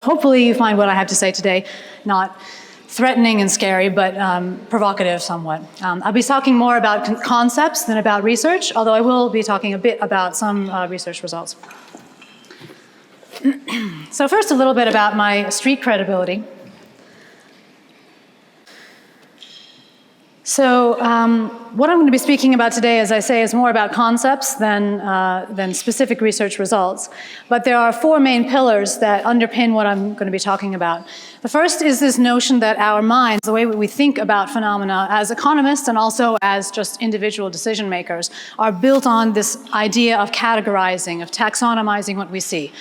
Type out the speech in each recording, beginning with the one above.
Hopefully you find what I have to say today not threatening and scary, but provocative somewhat. I'll be talking more about concepts than about research, although I will be talking a bit about some research results. So first, a little bit about my street credibility. So what I'm going to be speaking about today, as I say, is more about concepts than specific research results. But there are four main pillars that underpin what I'm going to be talking about. The first is this notion that our minds, the way we think about phenomena as economists and also as just individual decision makers, are built on this idea of categorizing, of taxonomizing what we see.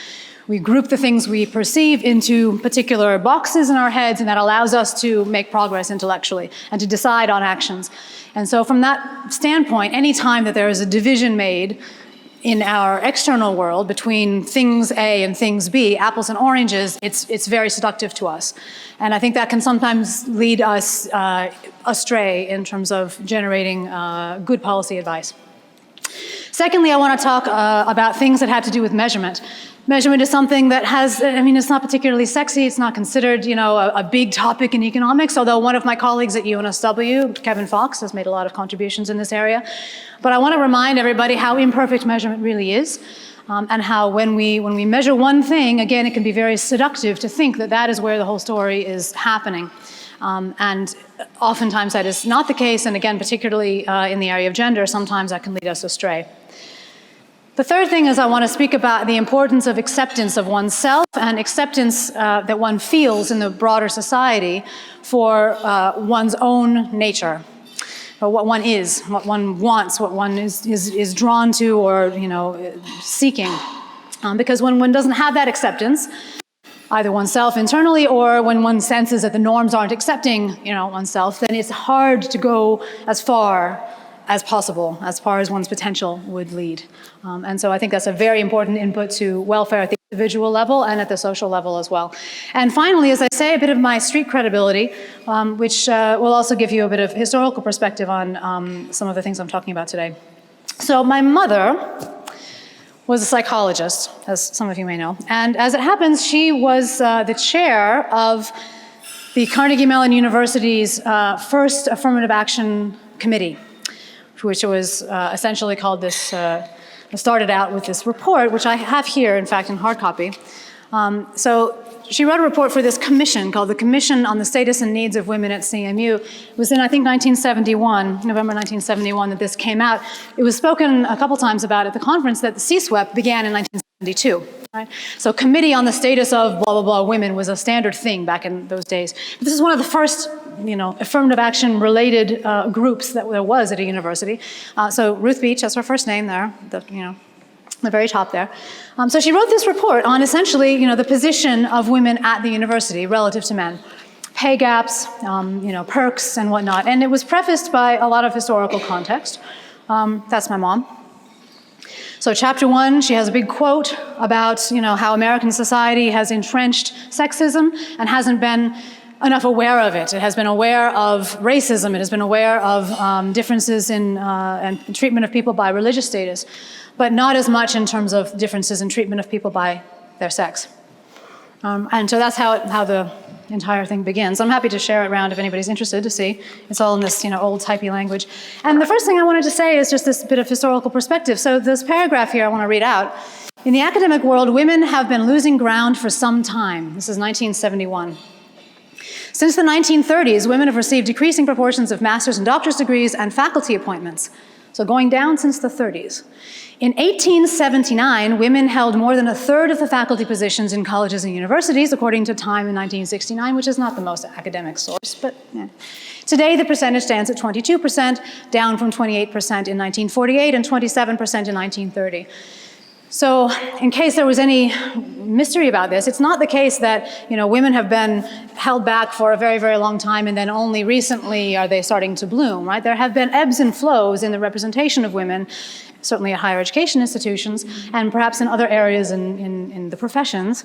We group the things we perceive into particular boxes in our heads, and that allows us to make progress intellectually and to decide on actions. And so from that standpoint, any time that there is a division made in our external world between things A and things B, apples and oranges, it's very seductive to us. And I think that can sometimes lead us astray in terms of generating good policy advice. Secondly, I want to talk about things that have to do with measurement. Measurement is something that has, it's not particularly sexy. It's not considered, a big topic in economics, although one of my colleagues at UNSW, Kevin Fox, has made a lot of contributions in this area. But I want to remind everybody how imperfect measurement really is, and how when we measure one thing, again, it can be very seductive to think that that is where the whole story is happening. And oftentimes that is not the case, and again, particularly in the area of gender, sometimes that can lead us astray. The third thing is I want to speak about the importance of acceptance of oneself and acceptance that one feels in the broader society for one's own nature, or what one is, what one wants, what one is drawn to or seeking. Because when one doesn't have that acceptance, either oneself internally or when one senses that the norms aren't accepting oneself, then it's hard to go as far as possible, as far as one's potential would lead. And so I think that's a very important input to welfare at the individual level and at the social level as well. And finally, as I say, a bit of my street credibility, which will also give you a bit of historical perspective on some of the things I'm talking about today. So my mother was a psychologist, as some of you may know. And as it happens, she was the chair of the Carnegie Mellon University's first affirmative action committee, which was essentially called this, started out with this report, which I have here, in fact, in hard copy. So she wrote a report for this commission called the Commission on the Status and Needs of Women at CMU. It was in, I think, 1971, November 1971, that this came out. It was spoken a couple times about at the conference that the CSWEP began in 1972. Right? So Committee on the Status of blah, blah, blah women was a standard thing back in those days. But this is one of the first affirmative action related groups that there was at a university. So Ruth Beach, that's her first name there, the very top there. So she wrote this report on essentially, the position of women at the university relative to men. Pay gaps, perks and whatnot. And it was prefaced by a lot of historical context. That's my mom. So chapter 1, she has a big quote about, how American society has entrenched sexism and hasn't been enough aware of it. It has been aware of racism. It has been aware of differences in and treatment of people by religious status, but not as much in terms of differences in treatment of people by their sex. And so that's how the entire thing begins. I'm happy to share it around if anybody's interested to see. It's all in this old typey language. And the first thing I wanted to say is just this bit of historical perspective. So this paragraph here I want to read out. In the academic world, women have been losing ground for some time. This is 1971. Since the 1930s, women have received decreasing proportions of master's and doctor's degrees and faculty appointments. So going down since the 30s. In 1879, women held more than a third of the faculty positions in colleges and universities, according to Time in 1969, which is not the most academic source, but Today, the percentage stands at 22%, down from 28% in 1948 and 27% in 1930. So in case there was any mystery about this, it's not the case that women have been held back for a very, very long time and then only recently are they starting to bloom, right? There have been ebbs and flows in the representation of women, certainly at higher education institutions, and perhaps in other areas in the professions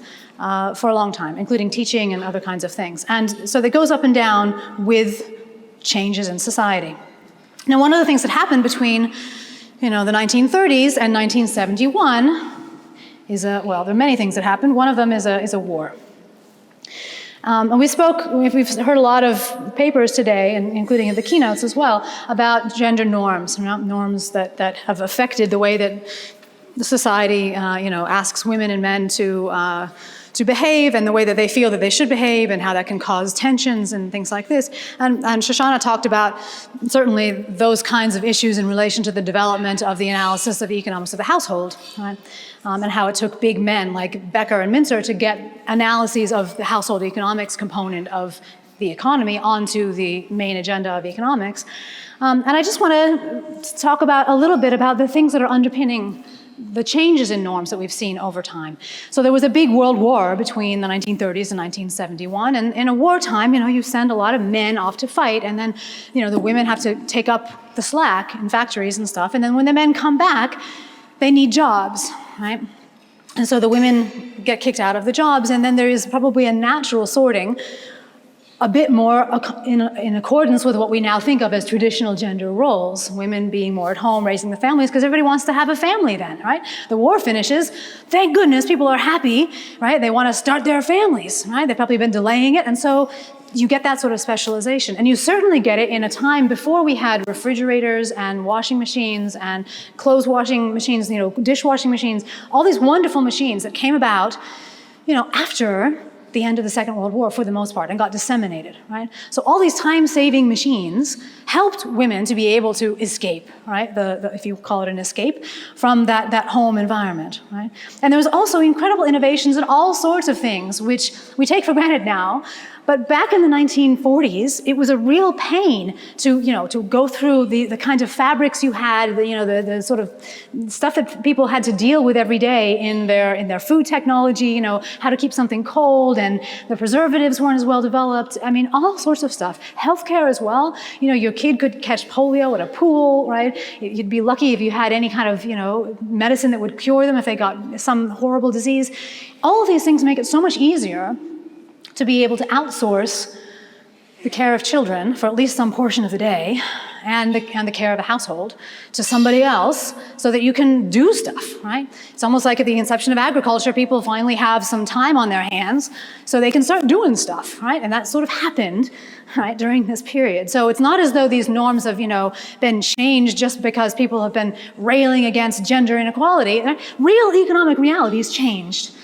for a long time, including teaching and other kinds of things. And so that goes up and down with changes in society. Now, one of the things that happened between the 1930s and 1971 is well, there are many things that happened. One of them is a war. And we've heard a lot of papers today, and including in the keynotes as well, about gender norms, norms that have affected the way that the society, asks women and men to behave, and the way that they feel that they should behave, and how that can cause tensions and things like this. And Shoshana talked about certainly those kinds of issues in relation to the development of the analysis of the economics of the household, right? And how it took big men like Becker and Mincer to get analyses of the household economics component of the economy onto the main agenda of economics. And I just want to talk about a little bit about the things that are underpinning the changes in norms that we've seen over time. So there was a big world war between the 1930s and 1971, and in a wartime, you send a lot of men off to fight, and then, the women have to take up the slack in factories and stuff, and then when the men come back, they need jobs, right? And so the women get kicked out of the jobs, and then there is probably a natural sorting, a bit more in accordance with what we now think of as traditional gender roles, women being more at home raising the families, because everybody wants to have a family then, right? The war finishes, thank goodness people are happy, right? They want to start their families, right? They've probably been delaying it, and so you get that sort of specialization. And you certainly get it in a time before we had refrigerators and washing machines and clothes washing machines, dishwashing machines, all these wonderful machines that came about, after the end of the Second World War for the most part, and got disseminated, right? So all these time-saving machines helped women to be able to escape, right? If you call it an escape, from that home environment, right? And there was also incredible innovations in all sorts of things, which we take for granted now. But back in the 1940s, it was a real pain to go through the kinds of fabrics you had, the sort of stuff that people had to deal with every day in their food technology, how to keep something cold, and the preservatives weren't as well developed. I mean, all sorts of stuff. Healthcare as well. Your kid could catch polio at a pool, right? You'd be lucky if you had any kind of, medicine that would cure them if they got some horrible disease. All of these things make it so much easier to be able to outsource the care of children for at least some portion of the day, and the care of the household to somebody else, so that you can do stuff, right? It's almost like at the inception of agriculture, people finally have some time on their hands so they can start doing stuff, right? And that sort of happened, right, during this period. So it's not as though these norms have, been changed just because people have been railing against gender inequality. Real economic realities changed.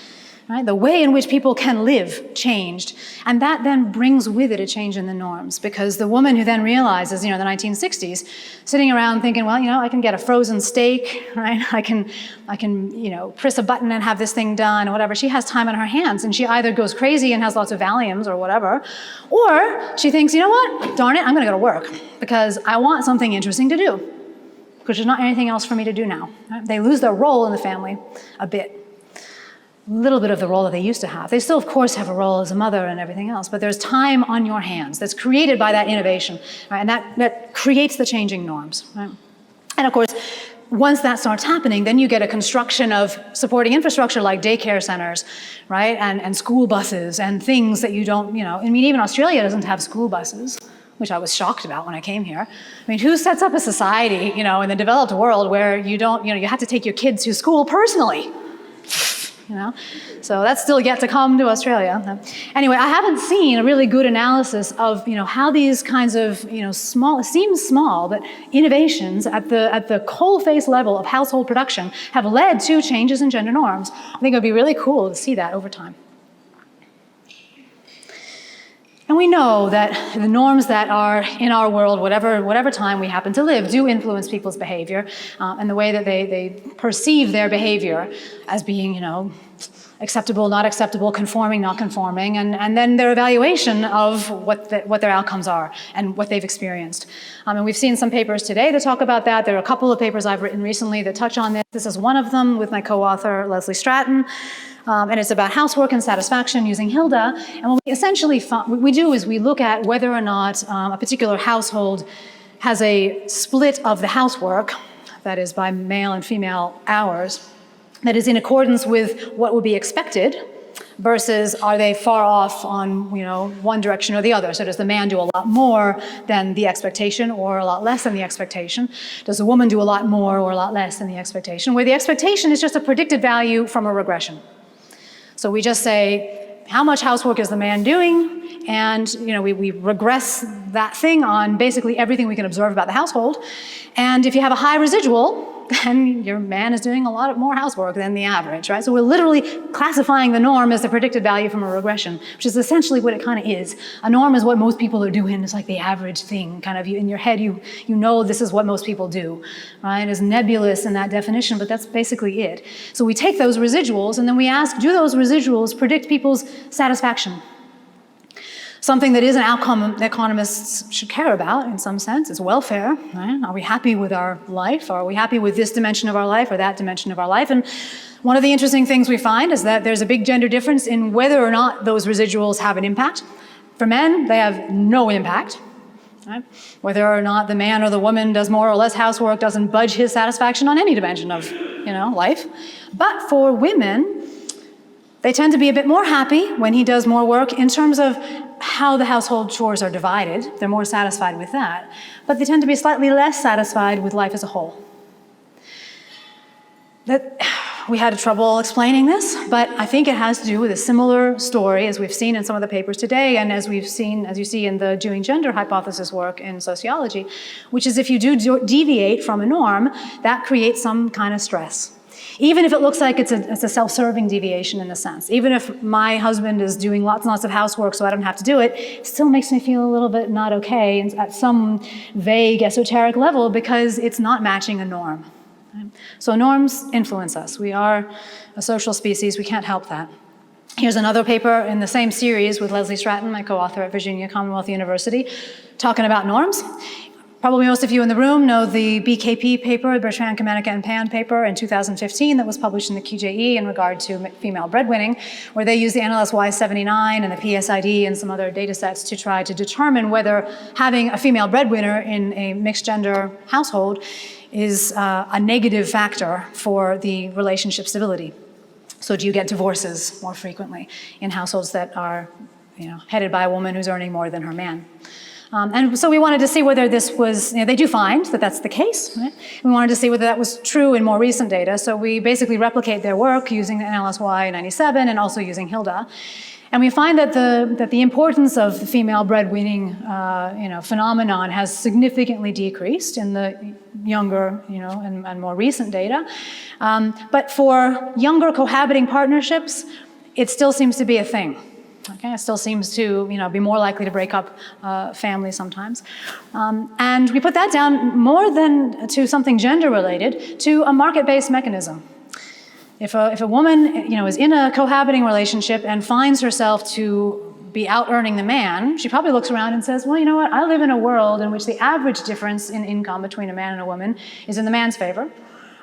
Right? The way in which people can live changed. And that then brings with it a change in the norms, because the woman who then realizes, the 1960s, sitting around thinking, well, I can get a frozen steak, right? I can, press a button and have this thing done or whatever. She has time on her hands, and she either goes crazy and has lots of Valiums or whatever, or she thinks, you know what, darn it, I'm gonna go to work because I want something interesting to do, because there's not anything else for me to do now. Right? They lose their role in the family a bit. Little bit of the role that they used to have. They still, of course, have a role as a mother and everything else, but there's time on your hands that's created by that innovation, right? And that creates the changing norms, right? And of course, once that starts happening, then you get a construction of supporting infrastructure like daycare centers, right? And school buses and things that you don't, even Australia doesn't have school buses, which I was shocked about when I came here. I mean, who sets up a society, in the developed world where you don't, you have to take your kids to school personally? So that's still yet to come to Australia. Anyway, I haven't seen a really good analysis of, how these kinds of, seems small, but innovations at the coalface level of household production have led to changes in gender norms. I think it would be really cool to see that over time. And we know that the norms that are in our world, whatever time we happen to live, do influence people's behavior and the way that they perceive their behavior as being, acceptable, not acceptable, conforming, not conforming, and then their evaluation of what their outcomes are and what they've experienced. And we've seen some papers today that talk about that. There are a couple of papers I've written recently that touch on this. This is one of them with my co-author, Leslie Stratton. And it's about housework and satisfaction using Hilda. And what we essentially we do is we look at whether or not a particular household has a split of the housework, that is by male and female hours, that is in accordance with what would be expected, versus are they far off on one direction or the other? So does the man do a lot more than the expectation or a lot less than the expectation? Does the woman do a lot more or a lot less than the expectation? Where the expectation is just a predicted value from a regression. So we just say, how much housework is the man doing, and we regress that thing on basically everything we can observe about the household. And if you have a high residual, then your man is doing a lot more housework than the average, right? So we're literally classifying the norm as the predicted value from a regression, which is essentially what it kind of is. A norm is what most people are doing. It's like the average thing, kind of in your head, you know this is what most people do, right? It's nebulous in that definition, but that's basically it. So we take those residuals and then we ask, do those residuals predict people's satisfaction? Something that is an outcome that economists should care about in some sense is welfare, right? Are we happy with our life? Are we happy with this dimension of our life or that dimension of our life? And one of the interesting things we find is that there's a big gender difference in whether or not those residuals have an impact. For men, they have no impact, right? Whether or not the man or the woman does more or less housework doesn't budge his satisfaction on any dimension of, life. But for women, they tend to be a bit more happy when he does more work in terms of how the household chores are divided. They're more satisfied with that. But they tend to be slightly less satisfied with life as a whole. We had trouble explaining this, but I think it has to do with a similar story as we've seen in some of the papers today, and as you see in the doing gender hypothesis work in sociology, which is if you do deviate from a norm, that creates some kind of stress. Even if it looks like it's a self-serving deviation in a sense. Even if my husband is doing lots and lots of housework so I don't have to do it, it still makes me feel a little bit not okay at some vague esoteric level because it's not matching a norm. So norms influence us. We are a social species. We can't help that. Here's another paper in the same series with Leslie Stratton, my co-author at Virginia Commonwealth University, talking about norms. Probably most of you in the room know the BKP paper, Bertrand, Kamenika, and Pan paper in 2015 that was published in the QJE in regard to female breadwinning, where they used the NLSY 79 and the PSID and some other data sets to try to determine whether having a female breadwinner in a mixed gender household is a negative factor for the relationship stability. So do you get divorces more frequently in households that are headed by a woman who's earning more than her man? And so we wanted to see whether this was, they do find that that's the case, right? We wanted to see whether that was true in more recent data. So we basically replicate their work using the NLSY 97 and also using HILDA. And we find that the importance of the female breadwinning phenomenon has significantly decreased in the younger and more recent data. But for younger cohabiting partnerships, it still seems to be a thing. Okay, it still seems to be more likely to break up families sometimes. And we put that down more than to something gender-related, to a market-based mechanism. If a woman is in a cohabiting relationship and finds herself to be out-earning the man, she probably looks around and says, well, you know what, I live in a world in which the average difference in income between a man and a woman is in the man's favor.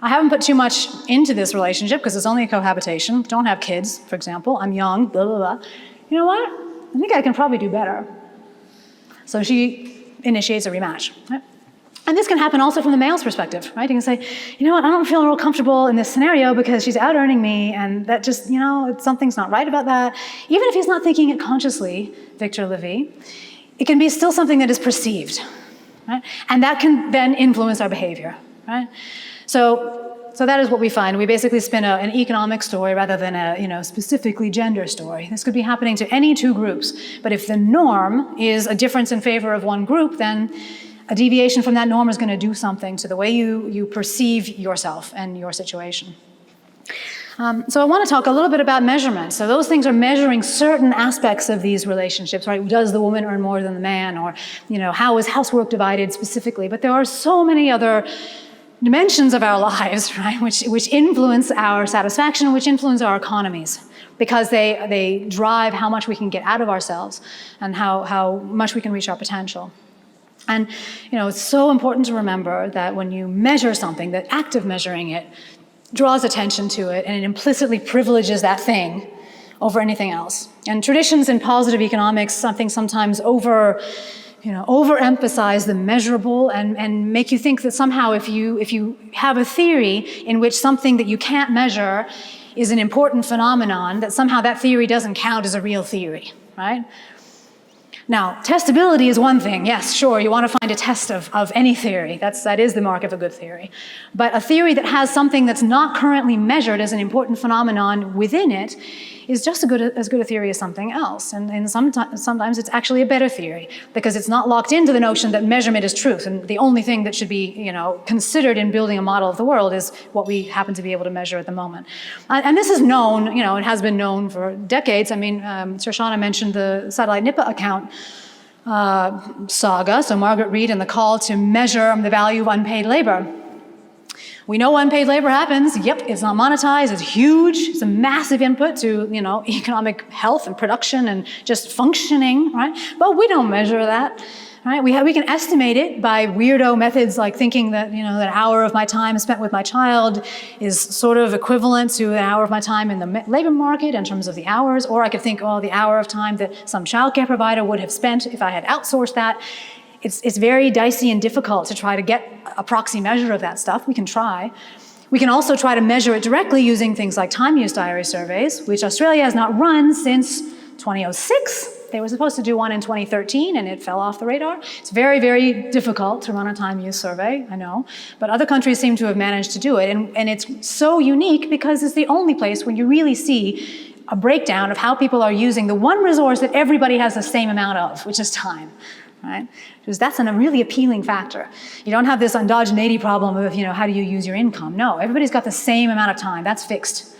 I haven't put too much into this relationship because it's only a cohabitation. Don't have kids, for example. I'm young, blah, blah, blah. You know what? I think I can probably do better. So she initiates a rematch. Right? And this can happen also from the male's perspective, right? You can say, you know what, I don't feel real comfortable in this scenario because she's out-earning me, and that just, something's not right about that. Even if he's not thinking it consciously, Victor Levy, it can be still something that is perceived, right? And that can then influence our behavior, right? So that is what we find. We basically spin an economic story rather than a specifically gender story. This could be happening to any two groups, but if the norm is a difference in favor of one group, then a deviation from that norm is going to do something to the way you perceive yourself and your situation. So I want to talk a little bit about measurement. So those things are measuring certain aspects of these relationships, right? Does the woman earn more than the man? Or, how is housework divided specifically? But there are so many other dimensions of our lives, right, which influence our satisfaction, which influence our economies, because they drive how much we can get out of ourselves and how much we can reach our potential. And it's so important to remember that when you measure something, that act of measuring it draws attention to it, and it implicitly privileges that thing over anything else. And traditions in positive economics, sometimes overemphasize the measurable and make you think that somehow if you have a theory in which something that you can't measure is an important phenomenon, that somehow that theory doesn't count as a real theory, right? Now, testability is one thing. Yes, sure, you want to find a test of any theory. That is the mark of a good theory. But a theory that has something that's not currently measured as an important phenomenon within it is just as good a theory as something else. And sometimes it's actually a better theory, because it's not locked into the notion that measurement is truth, and the only thing that should be, considered in building a model of the world is what we happen to be able to measure at the moment. And this is known, it has been known for decades. I mean, Shoshana mentioned the satellite NIPA account saga, so Margaret Reed and the call to measure the value of unpaid labor. We know unpaid labor happens. Yep, it's not monetized, it's huge, it's a massive input to, economic health and production and just functioning, right? But we don't measure that, right? We can estimate it by weirdo methods like thinking that, that hour of my time spent with my child is sort of equivalent to an hour of my time in the labor market in terms of the hours, or I could think, the hour of time that some childcare provider would have spent if I had outsourced that. It's very dicey and difficult to try to get a proxy measure of that stuff. We can try. We can also try to measure it directly using things like time use diary surveys, which Australia has not run since 2006. They were supposed to do one in 2013, and it fell off the radar. It's very, very difficult to run a time use survey, I know, but other countries seem to have managed to do it, and it's so unique because it's the only place where you really see a breakdown of how people are using the one resource that everybody has the same amount of, which is time, right? Because that's a really appealing factor. You don't have this endogeneity problem of, how do you use your income? No, everybody's got the same amount of time. That's fixed.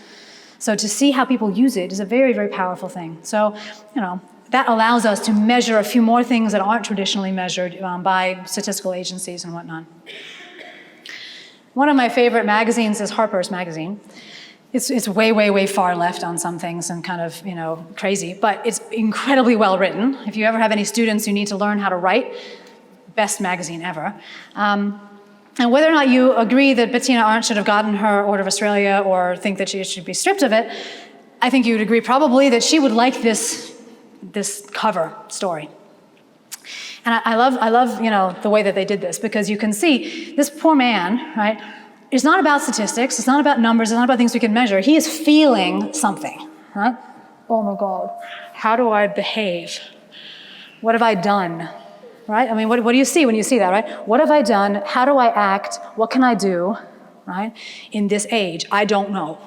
So to see how people use it is a very, very powerful thing. So, that allows us to measure a few more things that aren't traditionally measured by statistical agencies and whatnot. One of my favorite magazines is Harpers Magazine. It's way, way, way far left on some things and kind of, crazy, but it's incredibly well written. If you ever have any students who need to learn how to write, best magazine ever. And whether or not you agree that Bettina Arndt should have gotten her Order of Australia or think that she should be stripped of it, I think you would agree probably that she would like this cover story. And I love, the way that they did this, because you can see this poor man, right? It's not about statistics, it's not about numbers, it's not about things we can measure. He is feeling something, right? Oh my God, how do I behave? What have I done, right? I mean, what do you see when you see that, right? What have I done? How do I act? What can I do, right? In this age, I don't know.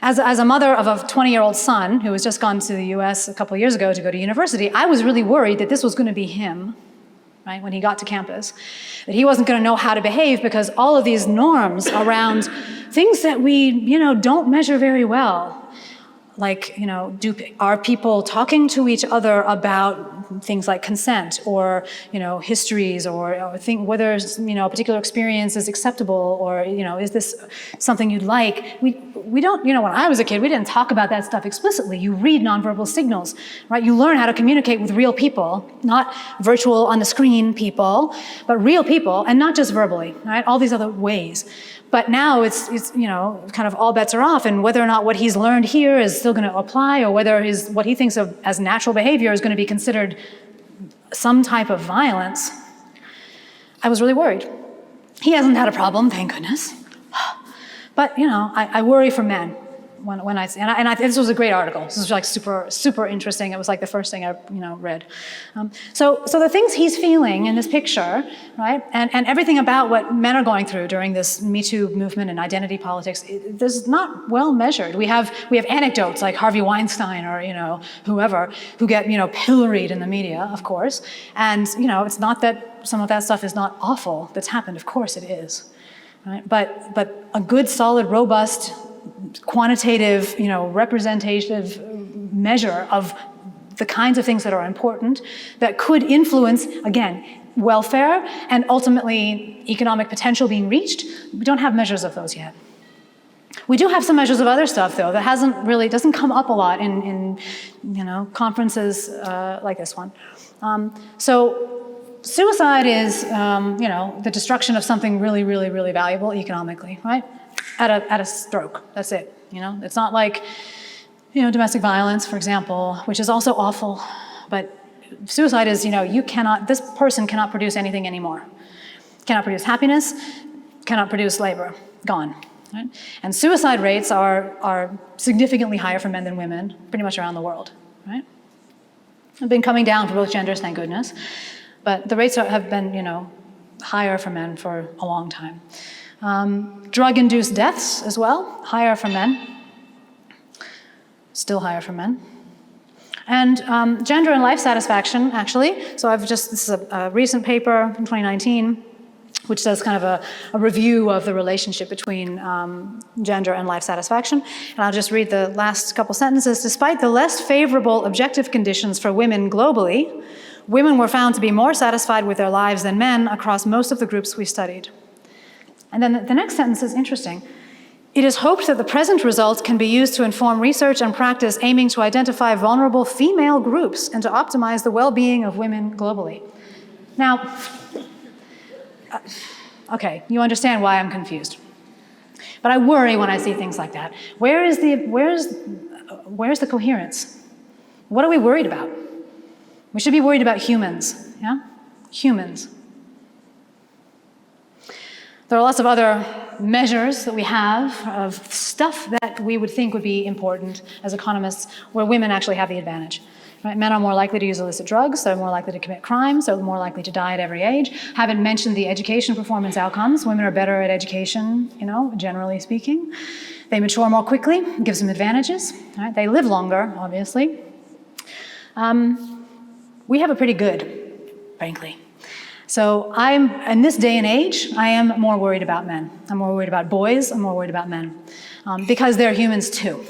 As a mother of a 20-year-old son who has just gone to the US a couple of years ago to go to university, I was really worried that this was going to be him, right, when he got to campus, that he wasn't going to know how to behave because all of these norms around things that we, don't measure very well, like, are people talking to each other about things like consent or, histories or whether, a particular experience is acceptable or, is this something you'd like? We don't, when I was a kid, we didn't talk about that stuff explicitly. You read nonverbal signals, right? You learn how to communicate with real people, not virtual on the screen people, but real people, and not just verbally, right? All these other ways. But now it's kind of all bets are off, and whether or not what he's learned here is still going to apply, or whether what he thinks of as natural behavior is going to be considered some type of violence, I was really worried. He hasn't had a problem, thank goodness. But I worry for men when I see, and this was a great article. This was like super, super interesting. It was like the first thing I read. So the things he's feeling in this picture, right, and everything about what men are going through during this Me Too movement and identity politics, this is not well measured. We have anecdotes like Harvey Weinstein or whoever who get pilloried in the media, of course, and it's not that some of that stuff is not awful that's happened. Of course it is, right? But a good, solid, robust, quantitative, representative measure of the kinds of things that are important that could influence, again, welfare and ultimately economic potential being reached. We don't have measures of those yet. We do have some measures of other stuff, though, that doesn't come up a lot in conferences like this one. So suicide is, the destruction of something really, really, really valuable economically, right? At a stroke, that's it. It's not like, domestic violence, for example, which is also awful, but suicide is, this person cannot produce anything anymore. Cannot produce happiness, cannot produce labor, gone. Right? And suicide rates are significantly higher for men than women, pretty much around the world, right? They've been coming down for both genders, thank goodness, but the rates have been, higher for men for a long time. Drug-induced deaths as well, higher for men. still higher for men. And gender and life satisfaction, actually. So this is a recent paper in 2019, which does kind of a review of the relationship between gender and life satisfaction. And I'll just read the last couple sentences. Despite the less favorable objective conditions for women globally, women were found to be more satisfied with their lives than men across most of the groups we studied. And then the next sentence is interesting. It is hoped that the present results can be used to inform research and practice aiming to identify vulnerable female groups and to optimize the well-being of women globally. Now, okay, you understand why I'm confused. But I worry when I see things like that. Where's the coherence? What are we worried about? We should be worried about humans, yeah? Humans. There are lots of other measures that we have of stuff that we would think would be important as economists where women actually have the advantage. Right? Men are more likely to use illicit drugs, they're more likely to commit crimes, they're more likely to die at every age. Haven't mentioned the education performance outcomes. Women are better at education, generally speaking. They mature more quickly, it gives them advantages. Right? They live longer, obviously. We have it pretty good, frankly. So in this day and age, I am more worried about men. I'm more worried about boys, I'm more worried about men. Because they're humans too.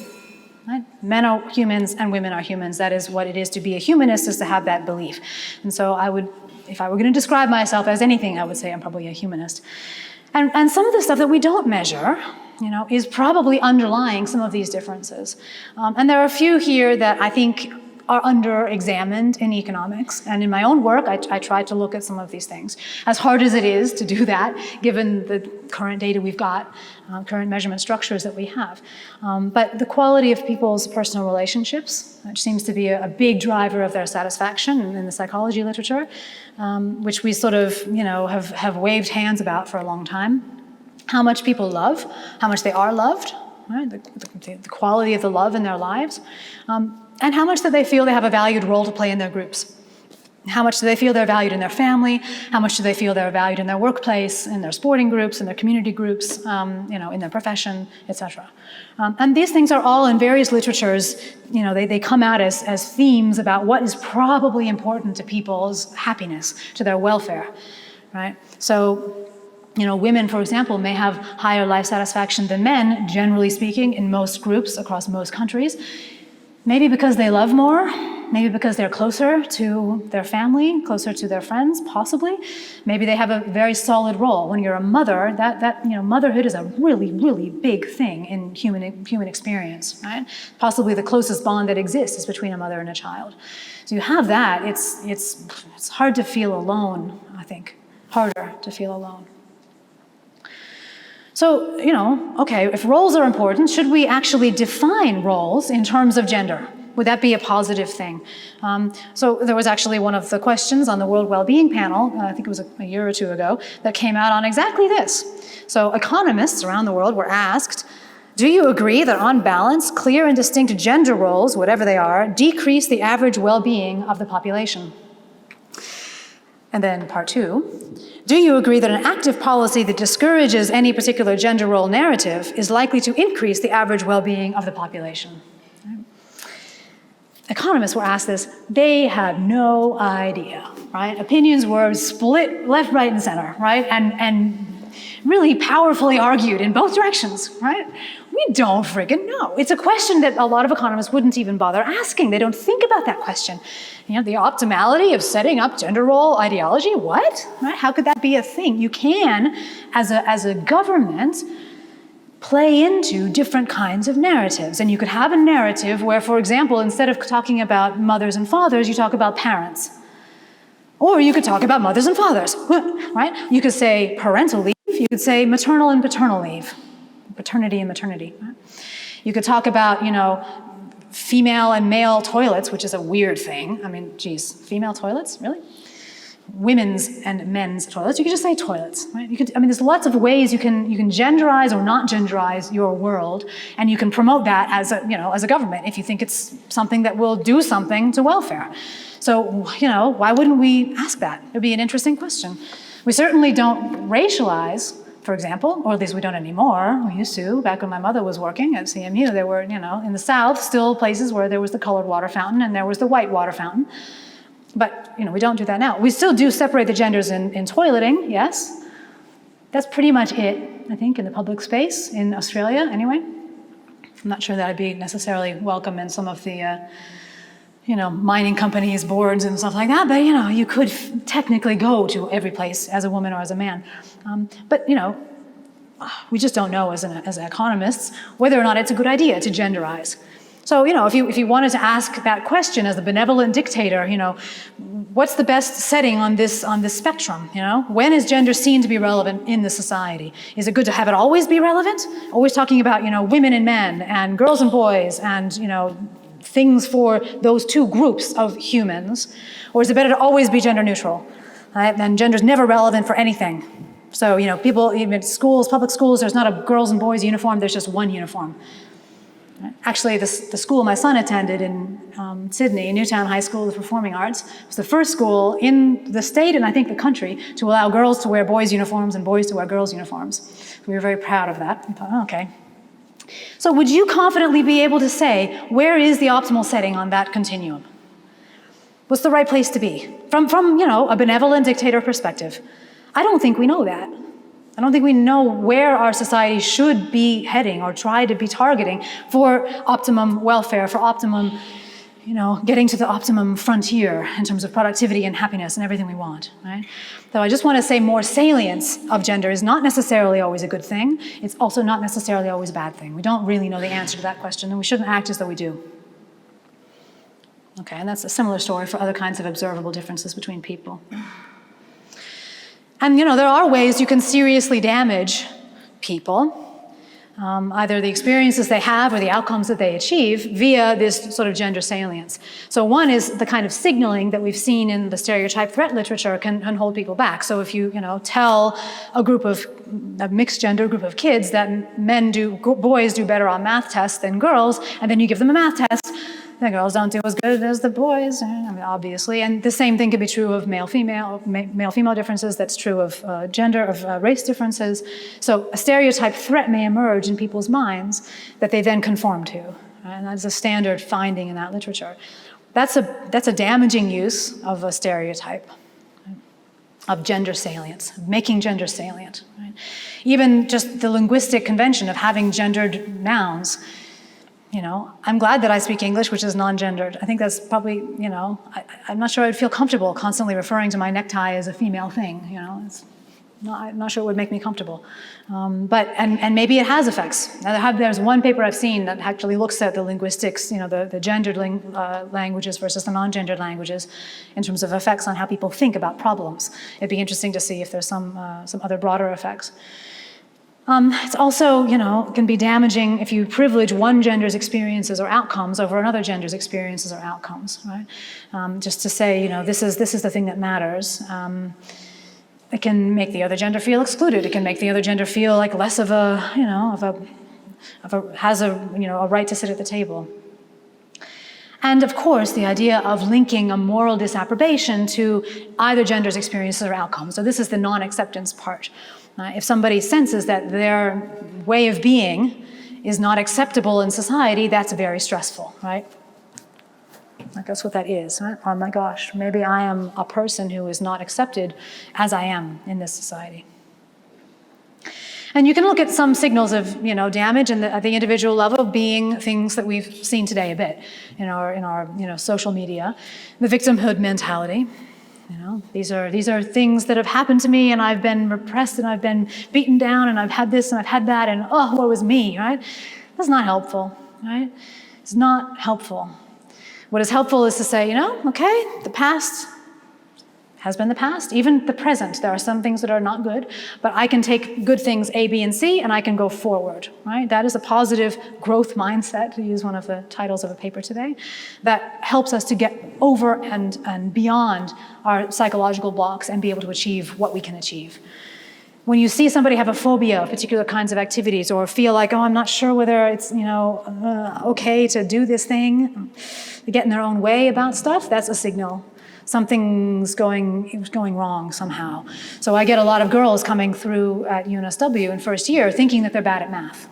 Right? Men are humans and women are humans. That is what it is to be a humanist, is to have that belief. And so if I were going to describe myself as anything, I would say I'm probably a humanist. And some of the stuff that we don't measure, is probably underlying some of these differences. And there are a few here that I think are under-examined in economics. And in my own work, I tried to look at some of these things. As hard as it is to do that, given the current data we've got, current measurement structures that we have. But the quality of people's personal relationships, which seems to be a big driver of their satisfaction in the psychology literature, which we sort of, have waved hands about for a long time. How much people love, how much they are loved, right? The quality of the love in their lives. And how much do they feel they have a valued role to play in their groups? How much do they feel they're valued in their family? How much do they feel they're valued in their workplace, in their sporting groups, in their community groups, in their profession, etc. And these things are all in various literatures, they come out as themes about what is probably important to people's happiness, to their welfare, right? So, women, for example, may have higher life satisfaction than men, generally speaking, in most groups across most countries. Maybe because they love more, maybe because they're closer to their family, closer to their friends, possibly. Maybe they have a very solid role. When you're a mother, motherhood is a really, really big thing in human experience, right? Possibly the closest bond that exists is between a mother and a child. So you have that. It's hard to feel alone, I think. Harder to feel alone. So, okay, if roles are important, should we actually define roles in terms of gender? Would that be a positive thing? So there was actually one of the questions on the World Wellbeing panel, I think it was a year or two ago, that came out on exactly this. So economists around the world were asked, do you agree that on balance, clear and distinct gender roles, whatever they are, decrease the average well-being of the population? And then part two, do you agree that an active policy that discourages any particular gender role narrative is likely to increase the average well-being of the population? Economists were asked this, they had no idea, right? Opinions were split left, right, and center, right? And really powerfully argued in both directions, right? We don't friggin' know. It's a question that a lot of economists wouldn't even bother asking. They don't think about that question. The optimality of setting up gender role ideology, what? Right? How could that be a thing? You can, as a government, play into different kinds of narratives. And you could have a narrative where, for example, instead of talking about mothers and fathers, you talk about parents. Or you could talk about mothers and fathers, right? You could say parental leave, you could say maternal and paternal leave, paternity and maternity. Right? You could talk about, female and male toilets, which is a weird thing. I mean, geez, female toilets, really? Women's and men's toilets. You could just say toilets, right? There's lots of ways you can genderize or not genderize your world, and you can promote that as a government if you think it's something that will do something to welfare. So, why wouldn't we ask that? It'd be an interesting question. We certainly don't racialize for example, or at least we don't anymore. We used to, back when my mother was working at CMU, there were, in the South, still places where there was the colored water fountain and there was the white water fountain. But, we don't do that now. We still do separate the genders in toileting, yes. That's pretty much it, I think, in the public space, in Australia, anyway. I'm not sure that I'd be necessarily welcome in some of the, mining companies, boards and stuff like that, but, you could technically go to every place as a woman or as a man. But, we just don't know as economists whether or not it's a good idea to genderize. So, if you wanted to ask that question as the benevolent dictator, what's the best setting on this spectrum, When is gender seen to be relevant in the society? Is it good to have it always be relevant? Always talking about, women and men and girls and boys and, things for those two groups of humans? Or is it better to always be gender neutral? Right? And gender's never relevant for anything. So, people, even schools, public schools, there's not a girls and boys uniform, there's just one uniform. Actually, the school my son attended in Sydney, Newtown High School of Performing Arts, was the first school in the state and I think the country to allow girls to wear boys' uniforms and boys to wear girls' uniforms. We were very proud of that. We thought, oh, okay. So would you confidently be able to say, where is the optimal setting on that continuum? What's the right place to be? From a benevolent dictator perspective. I don't think we know that. I don't think we know where our society should be heading or try to be targeting for optimum welfare, for optimum, getting to the optimum frontier in terms of productivity and happiness and everything we want, right? So I just want to say more salience of gender is not necessarily always a good thing. It's also not necessarily always a bad thing. We don't really know the answer to that question, and we shouldn't act as though we do. Okay, and that's a similar story for other kinds of observable differences between people. And, there are ways you can seriously damage people, either the experiences they have or the outcomes that they achieve via this sort of gender salience. So one is the kind of signaling that we've seen in the stereotype threat literature can hold people back. So if you, tell a mixed gender group of kids that boys do better on math tests than girls, and then you give them a math test, the girls don't do as good as the boys, obviously. And the same thing can be true of male-female differences. That's true of race differences. So a stereotype threat may emerge in people's minds that they then conform to. And that's a standard finding in that literature. That's a damaging use of a stereotype, of gender salience, of making gender salient. Right? Even just the linguistic convention of having gendered nouns. I'm glad that I speak English, which is non-gendered. I think that's probably, I'm not sure I'd feel comfortable constantly referring to my necktie as a female thing, I'm not sure it would make me comfortable. But maybe it has effects. There's one paper I've seen that actually looks at the linguistics, the gendered languages versus the non-gendered languages in terms of effects on how people think about problems. It'd be interesting to see if there's some other broader effects. It's also, can be damaging if you privilege one gender's experiences or outcomes over another gender's experiences or outcomes, right? Just to say, this is the thing that matters. It can make the other gender feel excluded. It can make the other gender feel like less of a, has a right to sit at the table. And of course, the idea of linking a moral disapprobation to either gender's experiences or outcomes. So this is the non-acceptance part. If somebody senses that their way of being is not acceptable in society, that's very stressful, right? Like that's what that is, right? Oh my gosh, maybe I am a person who is not accepted as I am in this society. And you can look at some signals of, damage at the individual level being things that we've seen today a bit in our social media. The victimhood mentality. These are things that have happened to me, and I've been repressed, and I've been beaten down, and I've had this, and I've had that, and woe is me, right? That's not helpful, right? It's not helpful. What is helpful is to say, okay, the past has been the past, even the present. There are some things that are not good, but I can take good things A, B, and C, and I can go forward, right? That is a positive growth mindset, to use one of the titles of a paper today, that helps us to get over and beyond our psychological blocks and be able to achieve what we can achieve. When you see somebody have a phobia of particular kinds of activities or feel like, oh, I'm not sure whether it's, okay to do this thing, they get in their own way about stuff, that's a signal. Something's going wrong somehow. So I get a lot of girls coming through at UNSW in first year thinking that they're bad at math.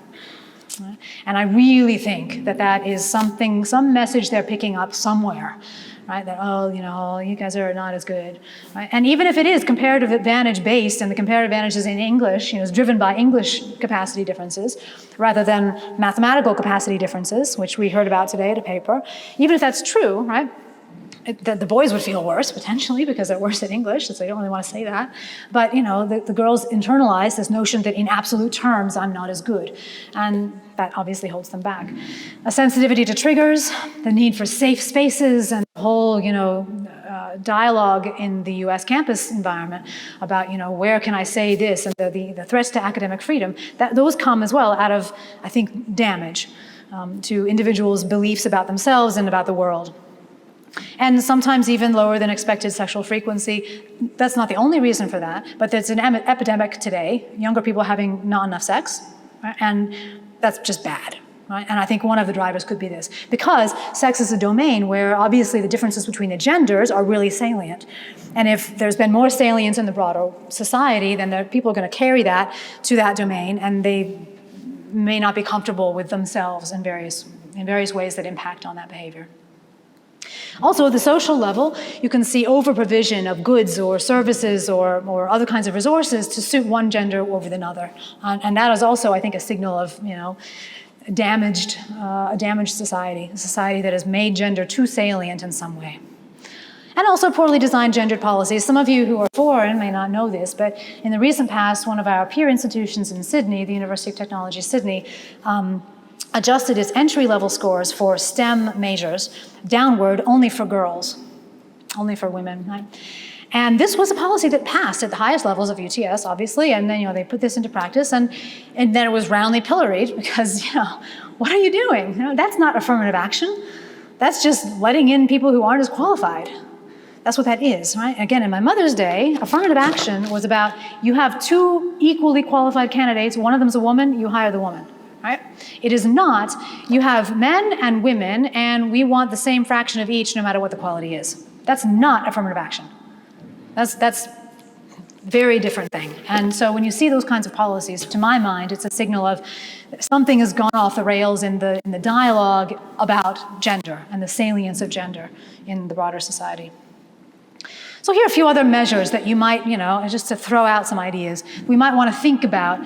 And I really think that that is something, some message they're picking up somewhere, right? That, oh, you guys are not as good, right? And even if it is comparative advantage based, and the comparative advantage is in English, is driven by English capacity differences, rather than mathematical capacity differences, which we heard about today at a paper, even if that's true, right? The boys would feel worse, potentially, because they're worse at English, so they don't really want to say that. But, the girls internalize this notion that in absolute terms, I'm not as good. And that obviously holds them back. A sensitivity to triggers, the need for safe spaces, and the whole, dialogue in the US campus environment about, where can I say this, and the threats to academic freedom, those come as well out of, I think, damage to individuals' beliefs about themselves and about the world. And sometimes even lower than expected sexual frequency. That's not the only reason for that, but there's an epidemic today, younger people having not enough sex, right? And that's just bad, right? And I think one of the drivers could be this, because sex is a domain where obviously the differences between the genders are really salient. And if there's been more salience in the broader society, then people are going to carry that to that domain, and they may not be comfortable with themselves in various ways that impact on that behavior. Also, at the social level, you can see over-provision of goods or services or other kinds of resources to suit one gender over another. And that is also, I think, a signal of, a damaged society, a society that has made gender too salient in some way. And also poorly designed gendered policies. Some of you who are foreign may not know this, but in the recent past, one of our peer institutions in Sydney, the University of Technology, Sydney, adjusted its entry-level scores for STEM majors downward only for girls, only for women, right? And this was a policy that passed at the highest levels of UTS, obviously, and then they put this into practice, and then it was roundly pilloried because, what are you doing? That's not affirmative action. That's just letting in people who aren't as qualified. That's what that is, right? Again, in my mother's day, affirmative action was about you have two equally qualified candidates, one of them's a woman, you hire the woman. Right? It is not, you have men and women, and we want the same fraction of each no matter what the quality is. That's not affirmative action. That's a very different thing. And so when you see those kinds of policies, to my mind, it's a signal of something has gone off the rails in the dialogue about gender and the salience of gender in the broader society. So here are a few other measures that you might, just to throw out some ideas, we might want to think about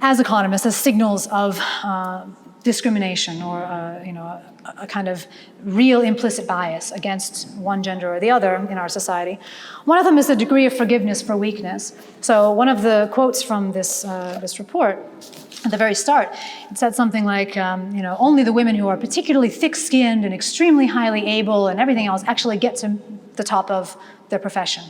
as economists, as signals of discrimination or a kind of real implicit bias against one gender or the other in our society. One of them is the degree of forgiveness for weakness. So one of the quotes from this report at the very start, it said something like, only the women who are particularly thick-skinned and extremely highly able and everything else actually get to the top of their profession.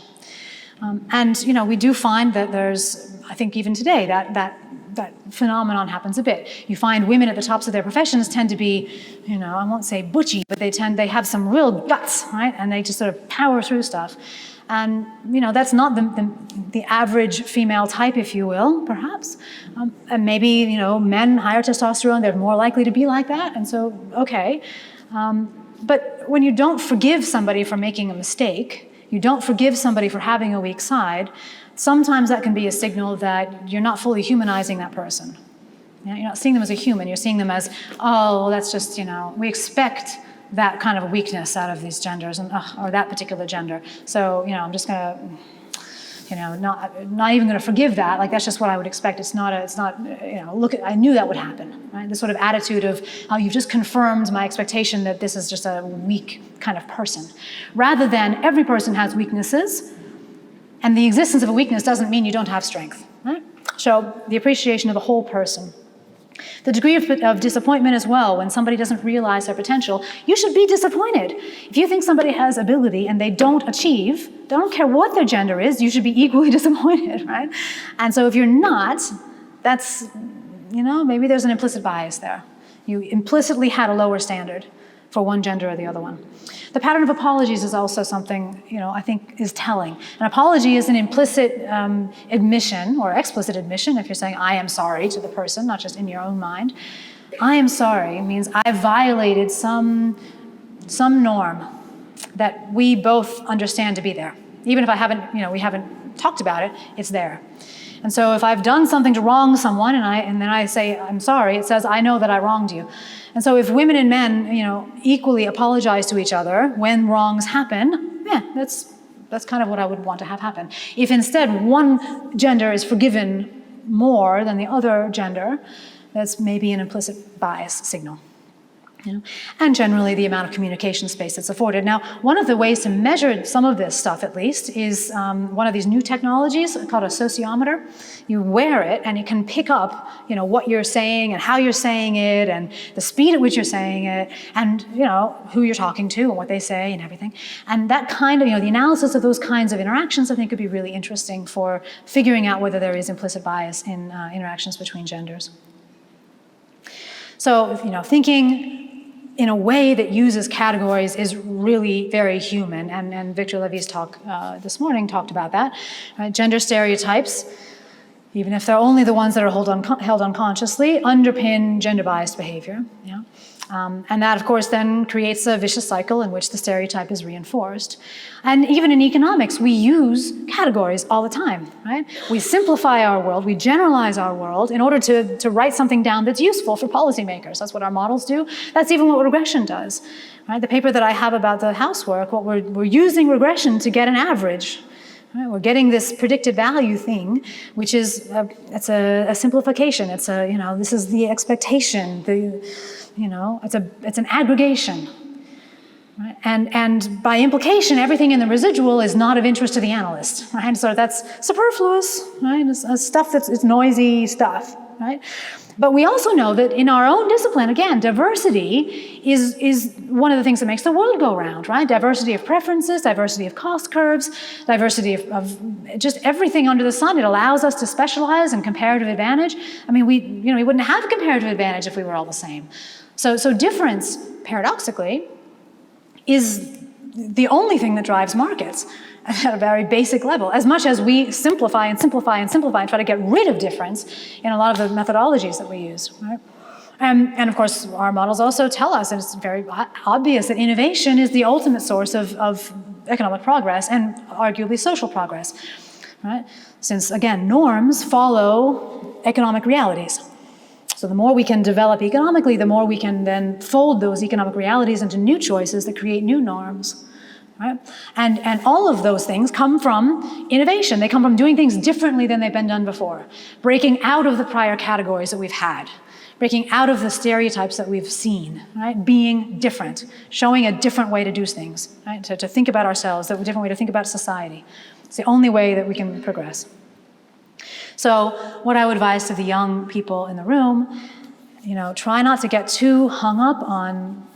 And we do find that there's, I think even today, that phenomenon happens a bit. You find women at the tops of their professions tend to be, I won't say butchy, but they have some real guts, right? And they just sort of power through stuff. And, that's not the average female type, if you will, perhaps. And maybe, men, higher testosterone, they're more likely to be like that. And so, okay. But when you don't forgive somebody for making a mistake, you don't forgive somebody for having a weak side, sometimes that can be a signal that you're not fully humanizing that person. You're not seeing them as a human, you're seeing them as, oh, well, that's just, we expect that kind of weakness out of these genders, and or that particular gender. So, I'm just gonna, not even gonna forgive that, like that's just what I would expect. It's not, look, I knew that would happen, right? This sort of attitude of, oh, you've just confirmed my expectation that this is just a weak kind of person. Rather than every person has weaknesses, and the existence of a weakness doesn't mean you don't have strength, right? So the appreciation of the whole person. The degree of disappointment as well, when somebody doesn't realize their potential, you should be disappointed. If you think somebody has ability and they don't achieve, don't care what their gender is, you should be equally disappointed, right? And so if you're not, that's, maybe there's an implicit bias there. You implicitly had a lower standard for one gender or the other one. The pattern of apologies is also something, I think is telling. An apology is an implicit admission or explicit admission if you're saying, I am sorry to the person, not just in your own mind. I am sorry means I violated some norm that we both understand to be there. Even if we haven't talked about it, it's there. And so if I've done something to wrong someone and then I say, I'm sorry, it says, I know that I wronged you. And so if women and men, equally apologize to each other when wrongs happen, that's kind of what I would want to have happen. If instead one gender is forgiven more than the other gender, that's maybe an implicit bias signal. And generally the amount of communication space that's afforded. Now, one of the ways to measure some of this stuff, at least, is one of these new technologies called a sociometer. You wear it, and it can pick up, what you're saying and how you're saying it, and the speed at which you're saying it, and who you're talking to and what they say and everything. And that kind of, the analysis of those kinds of interactions, I think, could be really interesting for figuring out whether there is implicit bias in interactions between genders. So, thinking in a way that uses categories is really very human, and Victor Levy's talk this morning talked about that. Gender stereotypes, even if they're only the ones that are held unconsciously, underpin gender-biased behavior. And that, of course, then creates a vicious cycle in which the stereotype is reinforced. And even in economics, we use categories all the time, right? We simplify our world, we generalize our world in order to write something down that's useful for policymakers. That's what our models do. That's even what regression does, right? The paper that I have about the housework, we're using regression to get an average. Right? We're getting this predicted value thing, which is it's a simplification. It's this is the expectation. It's an aggregation, right? And by implication, everything in the residual is not of interest to the analyst, right? So that's superfluous, right? It's stuff it's noisy stuff, right? But we also know that in our own discipline, again, diversity is one of the things that makes the world go round, right? Diversity of preferences, diversity of cost curves, diversity of just everything under the sun. It allows us to specialize and comparative advantage. I mean, we wouldn't have comparative advantage if we were all the same. So difference, paradoxically, is the only thing that drives markets at a very basic level, as much as we simplify and simplify and simplify and try to get rid of difference in a lot of the methodologies that we use, right? And of course, our models also tell us, and it's very obvious, that innovation is the ultimate source of economic progress and arguably social progress, right? Since, again, norms follow economic realities. So the more we can develop economically, the more we can then fold those economic realities into new choices that create new norms. Right? And all of those things come from innovation. They come from doing things differently than they've been done before, breaking out of the prior categories that we've had, breaking out of the stereotypes that we've seen, right? Being different, showing a different way to do things, right? To think about ourselves, a different way to think about society. It's the only way that we can progress. So what I would advise to the young people in the room, try not to get too hung up on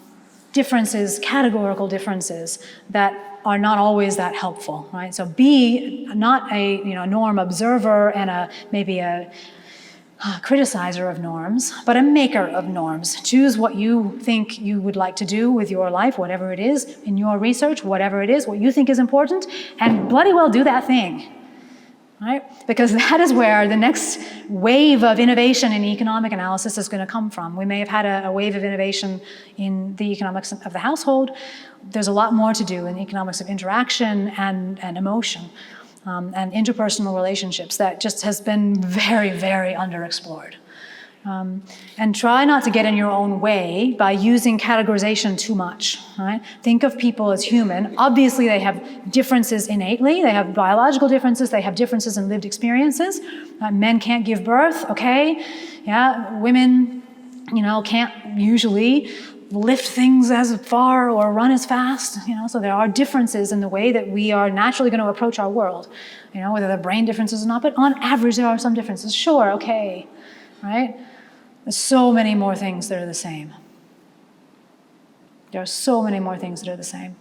differences, categorical differences that are not always that helpful, right? So be not a norm observer and maybe a criticizer of norms, but a maker of norms. Choose what you think you would like to do with your life, whatever it is, in your research, whatever it is, what you think is important, and bloody well do that thing. Right? Because that is where the next wave of innovation in economic analysis is going to come from. We may have had a wave of innovation in the economics of the household. There's a lot more to do in the economics of interaction and emotion and interpersonal relationships that just has been very, very underexplored. And try not to get in your own way by using categorization too much, right? Think of people as human. Obviously, they have differences innately. They have biological differences. They have differences in lived experiences. Men can't give birth, okay? Yeah, women, can't usually lift things as far or run as fast, so there are differences in the way that we are naturally going to approach our world, whether they're brain differences or not, but on average, there are some differences. Sure, okay, right? There's so many more things that are the same. There are so many more things that are the same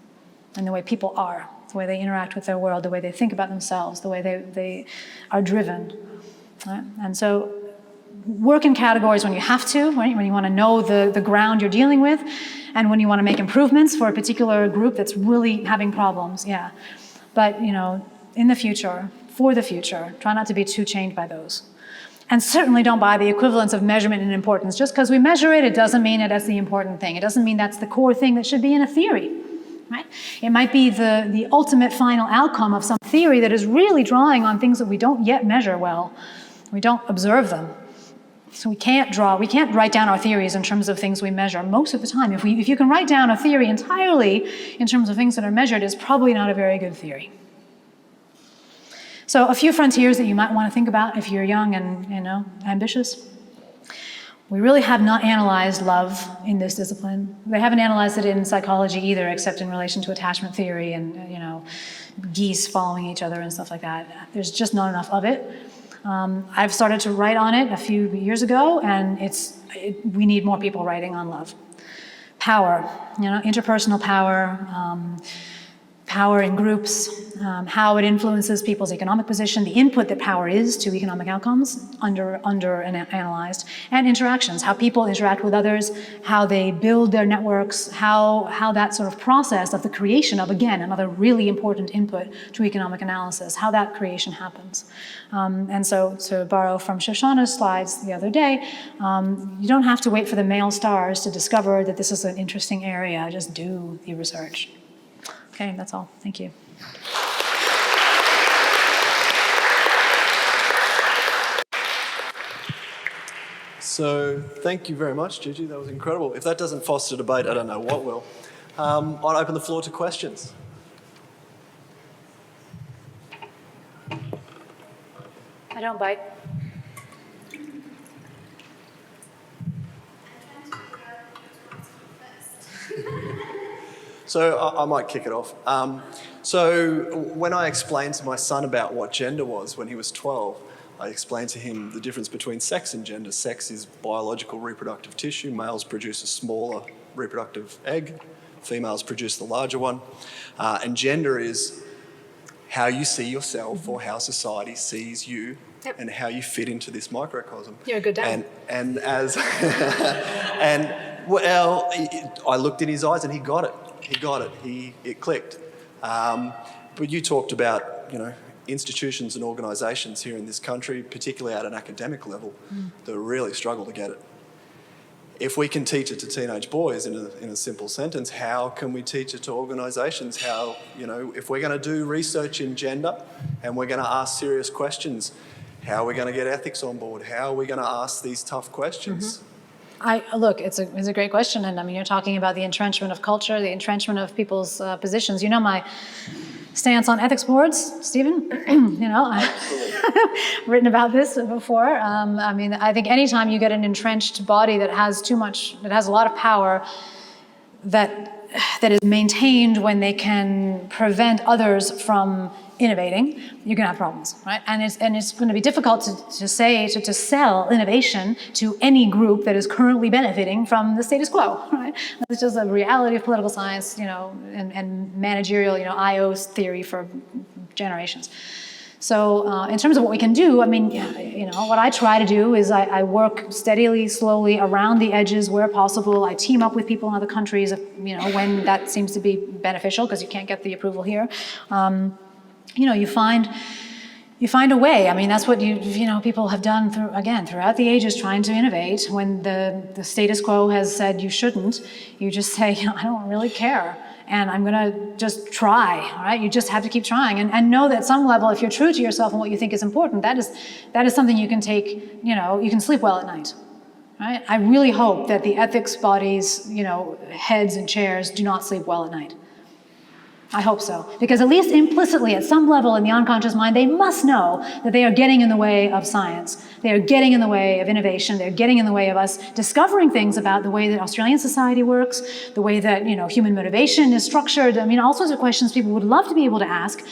in the way people are, the way they interact with their world, the way they think about themselves, the way they are driven. Right? And so work in categories when you have to, right? When you want to know the ground you're dealing with, and when you want to make improvements for a particular group that's really having problems, yeah. But, you know, in the future, for the future, try not to be too chained by those. And certainly don't buy the equivalence of measurement and importance. Just because we measure it, it doesn't mean that that's the important thing. It doesn't mean that's the core thing that should be in a theory, right? It might be the ultimate final outcome of some theory that is really drawing on things that we don't yet measure well. We don't observe them. So we can't write down our theories in terms of things we measure most of the time. If you can write down a theory entirely in terms of things that are measured, it's probably not a very good theory. So a few frontiers that you might want to think about if you're young and, you know, ambitious. We really have not analyzed love in this discipline. They haven't analyzed it in psychology either, except in relation to attachment theory and, you know, geese following each other and stuff like that. There's just not enough of it. I've started to write on it a few years ago, and we need more people writing on love. Power, you know, interpersonal power, power in groups, how it influences people's economic position, the input that power is to economic outcomes, under analyzed, and interactions, how people interact with others, how they build their networks, how that sort of process of the creation of, again, another really important input to economic analysis, how that creation happens. And so, to borrow from Shoshana's slides the other day, you don't have to wait for the male stars to discover that this is an interesting area, just do the research. Okay, that's all. Thank you. So thank you very much, Gigi. That was incredible. If that doesn't foster debate, I don't know what will. I'll open the floor to questions. I don't bite. So I might kick it off. So when I explained to my son about what gender was when he was 12, I explained to him the difference between sex and gender. Sex is biological reproductive tissue. Males produce a smaller reproductive egg. Females produce the larger one. And gender is how you see yourself or how society sees you. Yep. And how you fit into this microcosm. You're a good dad. And as and well, I looked in his eyes and he got it. It clicked. But you talked about, you know, institutions and organisations here in this country, particularly at an academic level, that really struggle to get it. If we can teach it to teenage boys in a simple sentence, how can we teach it to organisations? How, you know, if we're going to do research in gender and we're going to ask serious questions, how are we going to get ethics on board? How are we going to ask these tough questions? Look, it's a great question, and I mean, you're talking about the entrenchment of culture, the entrenchment of people's positions. You know my stance on ethics boards, Stephen. You know, I've written about this before. I mean, I think anytime you get an entrenched body that has a lot of power, that is maintained when they can prevent others from innovating, you're going to have problems, right? And it's going to be difficult to sell innovation to any group that is currently benefiting from the status quo, right? That's just a reality of political science, you know, and managerial, you know, IO's theory for generations. So in terms of what we can do, I mean, you know, what I try to do is I work steadily, slowly around the edges where possible. I team up with people in other countries, you know, when that seems to be beneficial because you can't get the approval here. You know, you find a way. I mean, that's what you know people have done throughout the ages, trying to innovate. When the status quo has said you shouldn't, you just say, you know, I don't really care, and I'm going to just try. All right, you just have to keep trying, and know that at some level, if you're true to yourself and what you think is important, that is something you can take. You know, you can sleep well at night. Right? I really hope that the ethics bodies, you know, heads and chairs do not sleep well at night. I hope so, because at least implicitly, at some level in the unconscious mind, they must know that they are getting in the way of science. They are getting in the way of innovation. They're getting in the way of us discovering things about the way that Australian society works, the way that, you know, human motivation is structured. I mean, all sorts of questions people would love to be able to ask.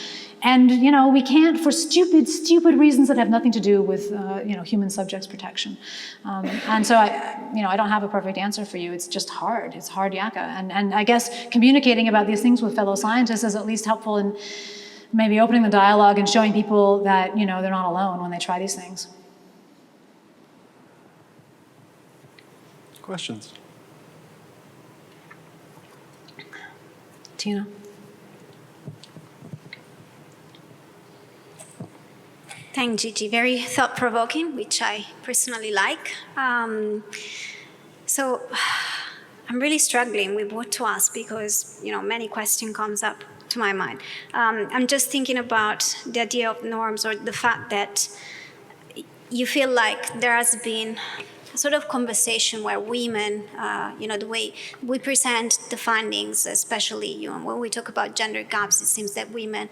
And, you know, we can't for stupid reasons that have nothing to do with, you know, human subjects protection. And so, I don't have a perfect answer for you. It's just hard. It's hard yakka. And I guess communicating about these things with fellow scientists is at least helpful in maybe opening the dialogue and showing people that, you know, they're not alone when they try these things. Questions? Tina. Thanks, Gigi. Very thought-provoking, which I personally like. So I'm really struggling with what to ask because, many questions comes up to my mind. I'm just thinking about the idea of norms or the fact that you feel like there has been a sort of conversation where women, the way we present the findings, especially when we talk about gender gaps, it seems that women,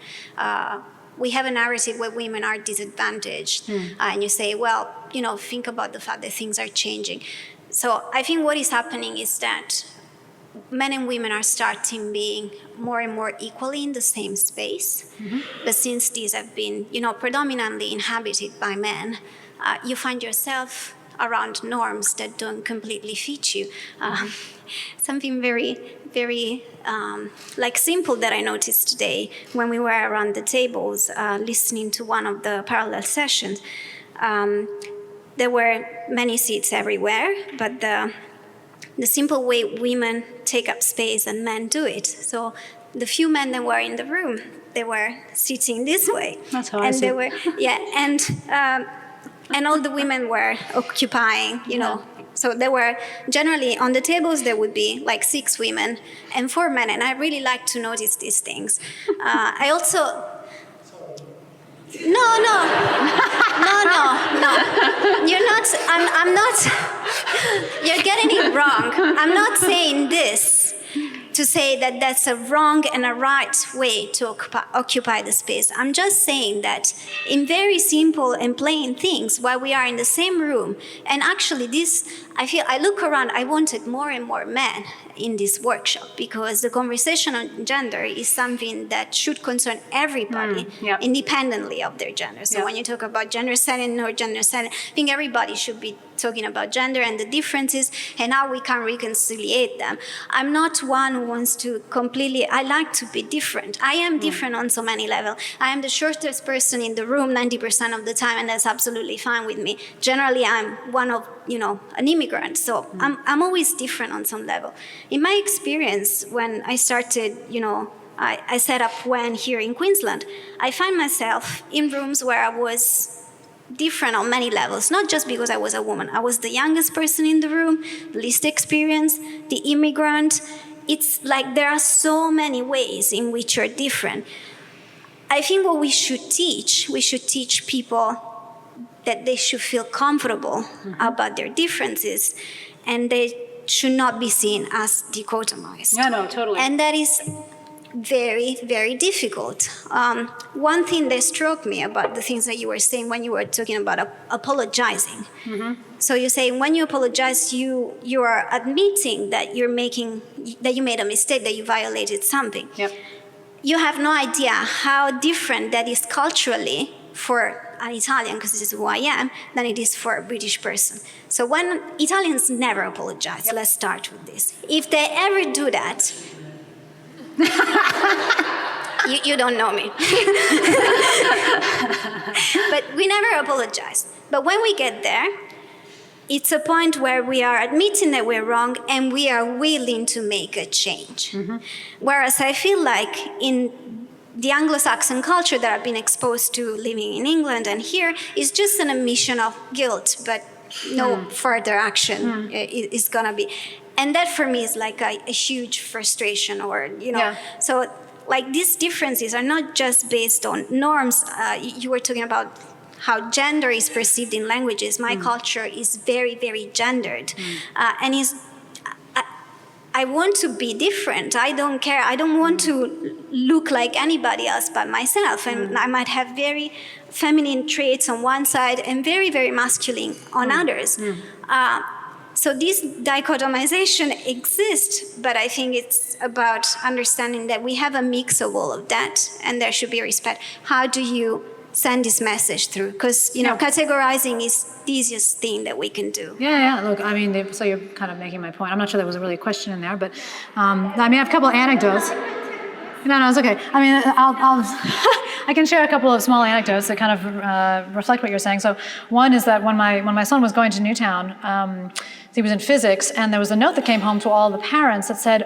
we have a narrative where women are disadvantaged. And you say, well, think about the fact that things are changing. So I think what is happening is that men and women are starting being more and more equally in the same space. But since these have been, predominantly inhabited by men, you find yourself around norms that don't completely fit you. Something very, very simple that I noticed today when we were around the tables listening to one of the parallel sessions. There were many seats everywhere, but the simple way women take up space and men do it. So the few men that were in the room, they were sitting this way. That's how I see. They were, and all the women were occupying, So there were generally on the tables there would be like 6 women and 4 men, and I really like to notice these things. I also. No. You're not. I'm not. You're getting it wrong. I'm not saying this to say that that's a wrong and a right way to occupy the space. I'm just saying that in very simple and plain things, while we are in the same room, and actually I look around, I wanted more and more men in this workshop because the conversation on gender is something that should concern everybody independently of their gender. So when you talk about gender setting or gender setting, I think everybody should be talking about gender and the differences and how we can reconciliate them. I'm not one who wants to completely, I like to be different. I am different on so many levels. I am the shortest person in the room 90% of the time, and that's absolutely fine with me. Generally, I'm one of, an immigrant, so I'm always different on some level. In my experience, when I started, I set up WEN here in Queensland, I find myself in rooms where I was different on many levels, not just because I was a woman. I was the youngest person in the room, the least experienced, the immigrant. It's like there are so many ways in which you're different. I think what we should teach people that they should feel comfortable about their differences, and they should not be seen as dichotomized. No, totally. And that is very, very difficult. One thing that struck me about the things that you were saying when you were talking about apologizing. So you say when you apologize, you are admitting that you made a mistake, that you violated something. Yep. You have no idea how different that is culturally for an Italian, because this is who I am, than it is for a British person. So when Italians never apologize, let's start with this. If they ever do that, you don't know me. But we never apologize. But when we get there, it's a point where we are admitting that we're wrong and we are willing to make a change. Whereas I feel like in the Anglo-Saxon culture that I've been exposed to living in England and here is just an admission of guilt, but no further action is gonna be. And that for me is like a huge frustration, or, so like these differences are not just based on norms. You were talking about how gender is perceived in languages. My culture is very, very gendered. And I want to be different. I don't care. I don't want to look like anybody else but myself. And I might have very feminine traits on one side and very, very masculine on others. So this dichotomization exists, but I think it's about understanding that we have a mix of all of that, and there should be respect. How do you send this message through? Because, categorizing is the easiest thing that we can do. Yeah. Look, I mean, so you're kind of making my point. I'm not sure there was really a question in there, but I have a couple of anecdotes. No, it's okay. I mean, I'll I can share a couple of small anecdotes that kind of reflect what you're saying. So one is that when my son was going to Newtown, he was in physics, and there was a note that came home to all the parents that said,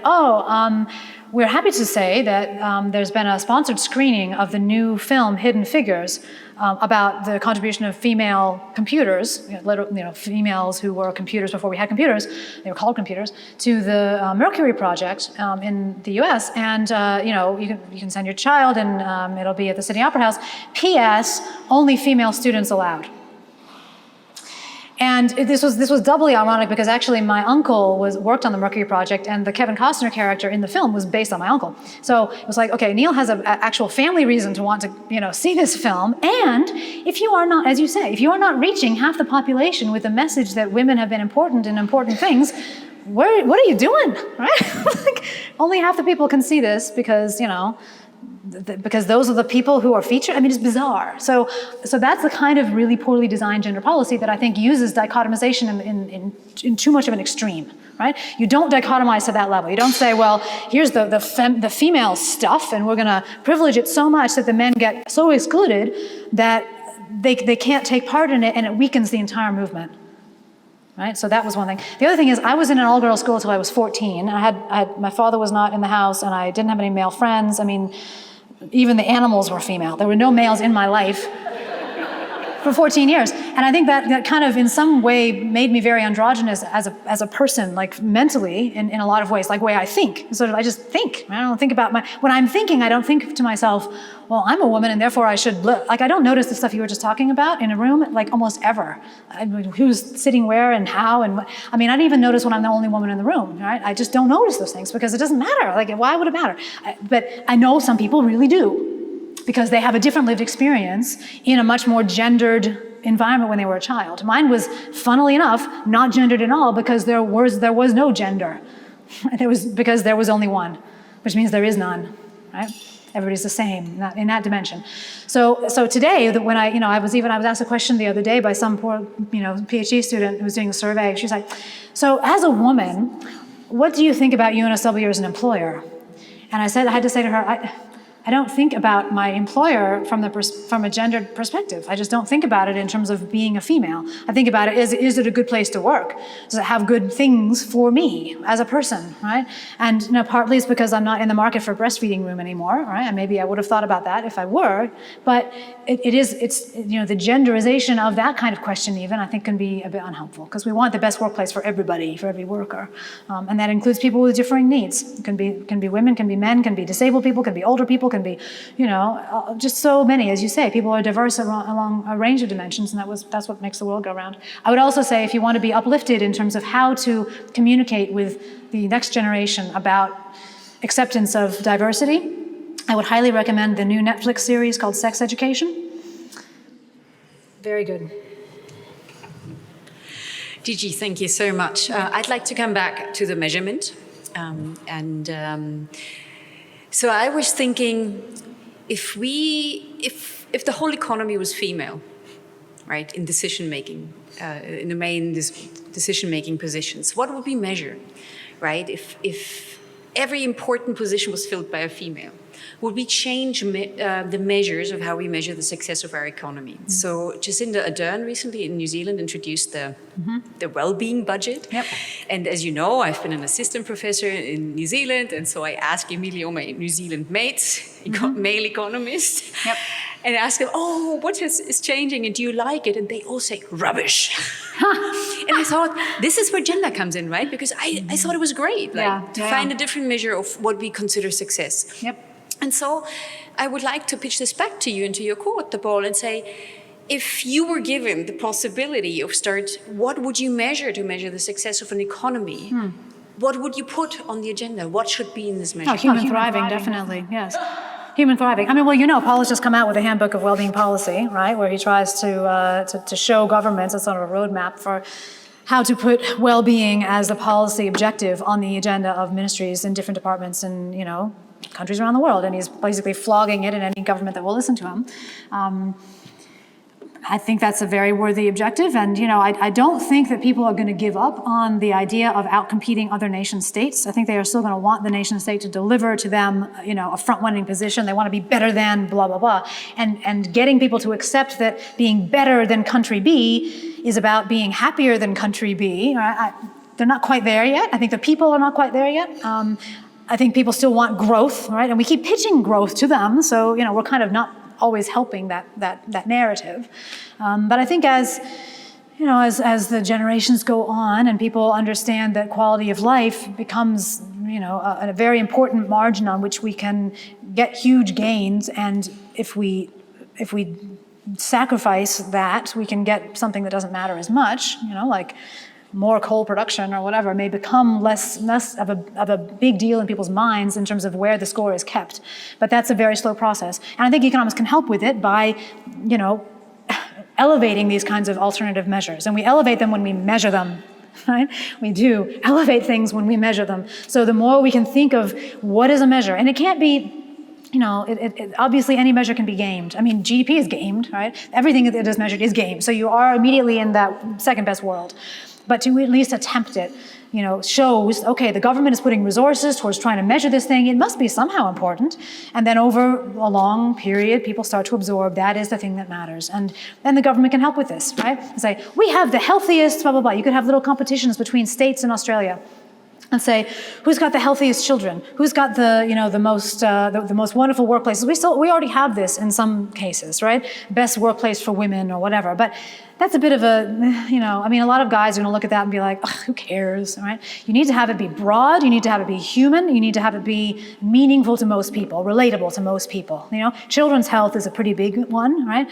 we're happy to say that there's been a sponsored screening of the new film Hidden Figures about the contribution of female computers, females who were computers before we had computers, they were called computers, to the Mercury Project in the US. And you can send your child and it'll be at the Sydney Opera House. P.S. Only female students allowed. And this was doubly ironic because actually my uncle worked on the Mercury Project, and the Kevin Costner character in the film was based on my uncle. So it was like, okay, Neil has an actual family reason to want to see this film. And if you are not, as you say, if you are not reaching half the population with the message that women have been important in important things, what are you doing, right? Like, only half the people can see this because because those are the people who are featured. I mean, it's bizarre. So that's the kind of really poorly designed gender policy that I think uses dichotomization in too much of an extreme, right? You don't dichotomize to that level. You don't say, well, here's the female stuff, and we're going to privilege it so much that the men get so excluded that they can't take part in it, and it weakens the entire movement. Right? So that was one thing. The other thing is I was in an all-girls school until I was 14. My father was not in the house, and I didn't have any male friends. I mean, even the animals were female. There were no males in my life for 14 years. And I think that kind of in some way made me very androgynous as a person, like mentally in a lot of ways, like way I think. Sort of, I just think. I don't think about when I'm thinking, I don't think to myself, well, I'm a woman and therefore I should look. Like I don't notice the stuff you were just talking about in a room, like almost ever. Who's sitting where and how and what. I mean, I didn't even notice when I'm the only woman in the room, right? I just don't notice those things because it doesn't matter. Like, why would it matter? But I know some people really do, because they have a different lived experience in a much more gendered environment when they were a child. Mine was, funnily enough, not gendered at all because there was no gender. Because there was only one, which means there is none, right? Everybody's the same in that dimension. So today, when I was asked a question the other day by some poor PhD student who was doing a survey. She's like, so as a woman, what do you think about UNSW as an employer? And I had to say to her, I don't think about my employer from a gendered perspective. I just don't think about it in terms of being a female. I think about it, is it a good place to work? Does it have good things for me as a person, right? And partly it's because I'm not in the market for a breastfeeding room anymore, right? And maybe I would have thought about that if I were, but it's the genderization of that kind of question even, I think can be a bit unhelpful because we want the best workplace for everybody, for every worker. And that includes people with differing needs. It can be women, can be men, can be disabled people, can be older people, can be, just so many, as you say, people are diverse along a range of dimensions, and that's what makes the world go round. I would also say if you want to be uplifted in terms of how to communicate with the next generation about acceptance of diversity, I would highly recommend the new Netflix series called Sex Education. Very good. Gigi, thank you so much. I'd like to come back to the measurement. So I was thinking, if the whole economy was female, right, in decision-making, in the main decision-making positions, what would we measure, right? If every important position was filled by a female, would we change the measures of how we measure the success of our economy? Mm-hmm. So Jacinda Ardern recently in New Zealand introduced the wellbeing budget. Yep. And as you know, I've been an assistant professor in New Zealand, and so I asked immediately all my New Zealand mates, male economists, and asked them, what is changing and do you like it? And they all say, rubbish. And I thought, this is where gender comes in, right? Because I thought it was great, to find a different measure of what we consider success. Yep. And so I would like to pitch this back to you and to your court, the ball, and say, if you were given the possibility of what would you measure to measure the success of an economy? What would you put on the agenda? What should be in this measure? Human thriving, definitely, yes. Human thriving. I mean, Paul has just come out with a handbook of wellbeing policy, right, where he tries to show governments a sort of a roadmap for how to put well-being as a policy objective on the agenda of ministries in different departments and, countries around the world. And he's basically flogging it in any government that will listen to him. I think that's a very worthy objective. And, I don't think that people are going to give up on the idea of outcompeting other nation states. I think they are still going to want the nation state to deliver to them, a front-running position. They want to be better than blah, blah, blah. And getting people to accept that being better than country B is about being happier than country B. They're not quite there yet. I think the people are not quite there yet. I think people still want growth, right? And we keep pitching growth to them, so we're kind of not always helping that narrative. But I think as the generations go on and people understand that quality of life becomes a very important margin on which we can get huge gains, and if we sacrifice that, we can get something that doesn't matter as much, like more coal production or whatever, may become less of a big deal in people's minds in terms of where the score is kept. But that's a very slow process. And I think economists can help with it by, elevating these kinds of alternative measures. And we elevate them when we measure them, right? We do elevate things when we measure them. So the more we can think of what is a measure, and it can't be, obviously any measure can be gamed. I mean, GDP is gamed, right? Everything that is measured is gamed. So you are immediately in that second best world. But to at least attempt it, shows, okay, the government is putting resources towards trying to measure this thing. It must be somehow important. And then over a long period, people start to absorb that is the thing that matters. And then the government can help with this, right? And say, we have the healthiest, blah, blah, blah. You could have little competitions between states in Australia. And say, who's got the healthiest children? Who's got the most wonderful workplaces? We already have this in some cases, right? Best workplace for women or whatever. But that's a bit of a, a lot of guys are going to look at that and be like, who cares, right? You need to have it be broad. You need to have it be human. You need to have it be meaningful to most people, relatable to most people. Children's health is a pretty big one, right?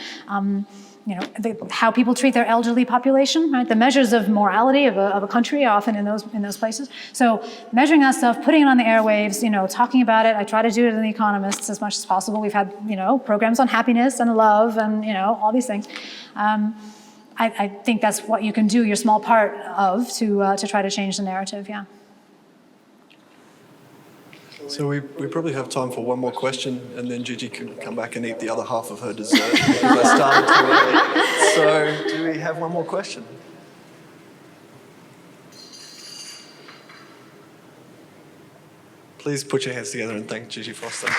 How people treat their elderly population, right? The measures of morality of a country are often in those places. So measuring that stuff, putting it on the airwaves, talking about it. I try to do it in the Economists as much as possible. We've had, programs on happiness and love and, all these things. I think that's what you can do your small part of to try to change the narrative, yeah. So we probably have time for one more question, and then Gigi can come back and eat the other half of her dessert because I started too early. So do we have one more question? Please put your hands together and thank Gigi Foster.